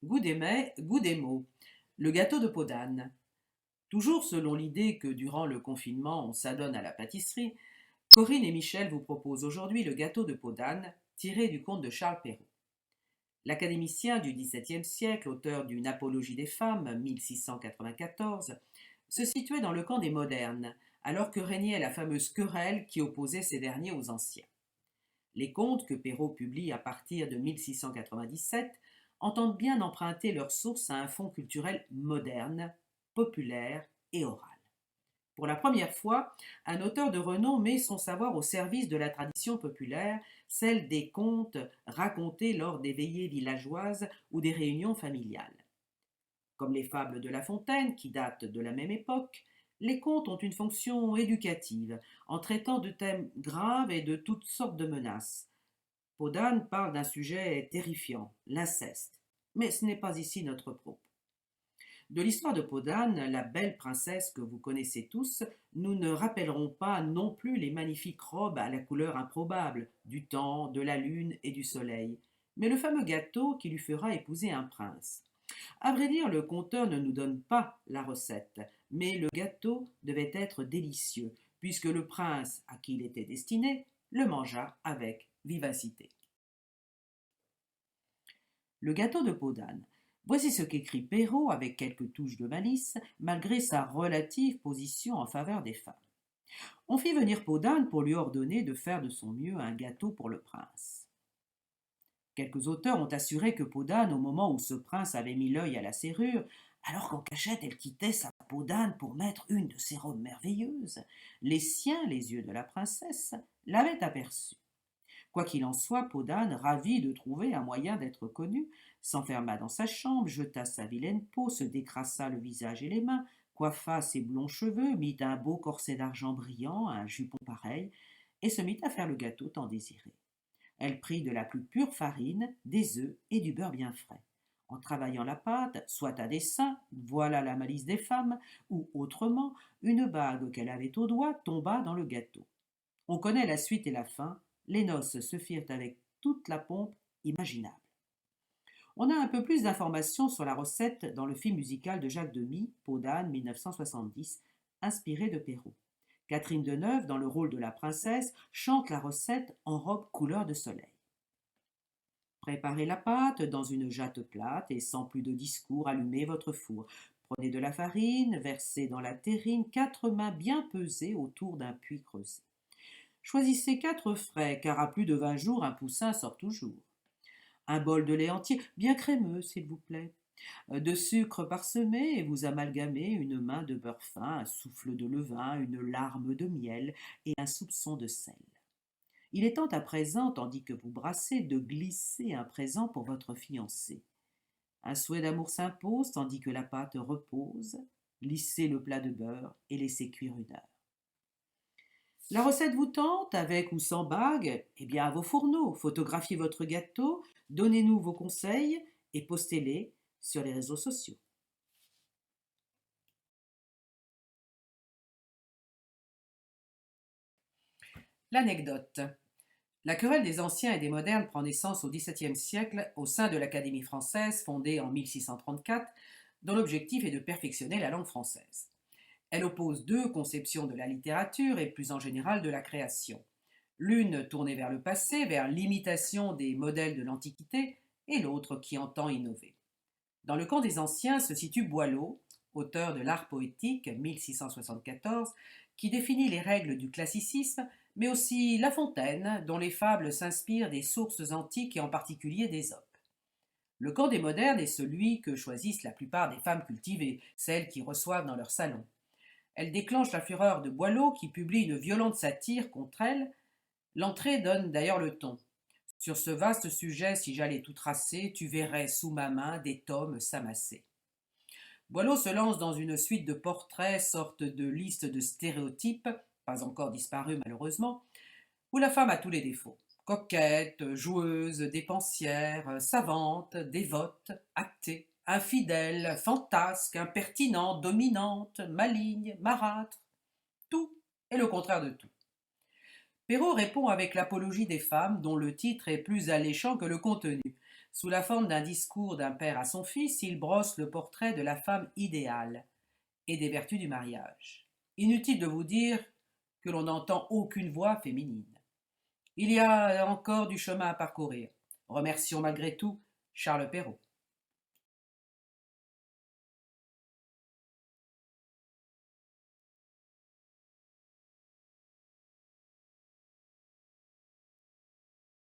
Goût des mots. Le gâteau de peau d'âne. Toujours selon l'idée que durant le confinement on s'adonne à la pâtisserie, Corinne et Michel vous proposent aujourd'hui le gâteau de peau d'âne, tiré du conte de Charles Perrault. L'académicien du XVIIe siècle, auteur d'une Apologie des femmes, 1694, se situait dans le camp des modernes, alors que régnait la fameuse querelle qui opposait ces derniers aux anciens. Les contes que Perrault publie à partir de 1697 entendent bien emprunter leur source à un fond culturel moderne, populaire et oral. Pour la première fois, un auteur de renom met son savoir au service de la tradition populaire, celle des contes racontés lors des veillées villageoises ou des réunions familiales. Comme les fables de La Fontaine, qui datent de la même époque, les contes ont une fonction éducative, en traitant de thèmes graves et de toutes sortes de menaces. Peau d'âne parle d'un sujet terrifiant, l'inceste, mais ce n'est pas ici notre propos. De l'histoire de Peau d'âne, la belle princesse que vous connaissez tous, nous ne rappellerons pas non plus les magnifiques robes à la couleur improbable, du temps, de la lune et du soleil, mais le fameux gâteau qui lui fera épouser un prince. À vrai dire, le conteur ne nous donne pas la recette, mais le gâteau devait être délicieux, puisque le prince à qui il était destiné le mangea avec vivacité. Le gâteau de peau d'âne. Voici ce qu'écrit Perrault avec quelques touches de malice, malgré sa relative position en faveur des femmes. On fit venir Peau d'âne pour lui ordonner de faire de son mieux un gâteau pour le prince. Quelques auteurs ont assuré que Peau d'âne, au moment où ce prince avait mis l'œil à la serrure, alors qu'en cachette elle quittait sa peau d'âne pour mettre une de ses robes merveilleuses, les siens, les yeux de la princesse, l'avaient aperçu. Quoi qu'il en soit, Peau d'âne, ravi de trouver un moyen d'être connu, s'enferma dans sa chambre, jeta sa vilaine peau, se décrassa le visage et les mains, coiffa ses blonds cheveux, mit un beau corset d'argent brillant, un jupon pareil, et se mit à faire le gâteau tant désiré. Elle prit de la plus pure farine, des œufs et du beurre bien frais. En travaillant la pâte, soit à dessein, voilà la malice des femmes, ou autrement, une bague qu'elle avait au doigt tomba dans le gâteau. On connaît la suite et la fin, les noces se firent avec toute la pompe imaginable. On a un peu plus d'informations sur la recette dans le film musical de Jacques Demy, Peau d'âne, 1970, inspiré de Perrault. Catherine Deneuve, dans le rôle de la princesse, chante la recette en robe couleur de soleil. Préparez la pâte dans une jatte plate et sans plus de discours, allumez votre four. Prenez de la farine, versez dans la terrine 4 mains bien pesées autour d'un puits creusé. Choisissez 4 frais, car à plus de 20 jours, un poussin sort toujours. Un bol de lait entier, bien crémeux, s'il vous plaît. De sucre parsemé, et vous amalgamez une main de beurre fin, un souffle de levain, une larme de miel et un soupçon de sel. Il est temps à présent, tandis que vous brassez, de glisser un présent pour votre fiancé. Un souhait d'amour s'impose, tandis que la pâte repose. Lissez le plat de beurre et laissez cuire 1 heure. La recette vous tente, avec ou sans bague? Eh bien, à vos fourneaux, photographiez votre gâteau, donnez-nous vos conseils et postez-les sur les réseaux sociaux. L'anecdote. La querelle des anciens et des modernes prend naissance au XVIIe siècle au sein de l'Académie française, fondée en 1634, dont l'objectif est de perfectionner la langue française. Elle oppose 2 conceptions de la littérature et plus en général de la création. L'une tournée vers le passé, vers l'imitation des modèles de l'Antiquité, et l'autre qui entend innover. Dans le camp des anciens se situe Boileau, auteur de l'Art poétique 1674, qui définit les règles du classicisme, mais aussi La Fontaine, dont les fables s'inspirent des sources antiques et en particulier d'Ésope. Le camp des modernes est celui que choisissent la plupart des femmes cultivées, celles qui reçoivent dans leur salon. Elle déclenche la fureur de Boileau qui publie une violente satire contre elle. L'entrée donne d'ailleurs le ton. Sur ce vaste sujet, si j'allais tout tracer, tu verrais sous ma main des tomes s'amasser. Boileau se lance dans une suite de portraits, sorte de liste de stéréotypes, pas encore disparus malheureusement, où la femme a tous les défauts. Coquette, joueuse, dépensière, savante, dévote, actée, infidèle, fantasque, impertinente, dominante, maligne, marâtre. Tout est le contraire de tout. Perrault répond avec l'Apologie des femmes, dont le titre est plus alléchant que le contenu. Sous la forme d'un discours d'un père à son fils, il brosse le portrait de la femme idéale et des vertus du mariage. Inutile de vous dire que l'on n'entend aucune voix féminine. Il y a encore du chemin à parcourir. Remercions malgré tout Charles Perrault.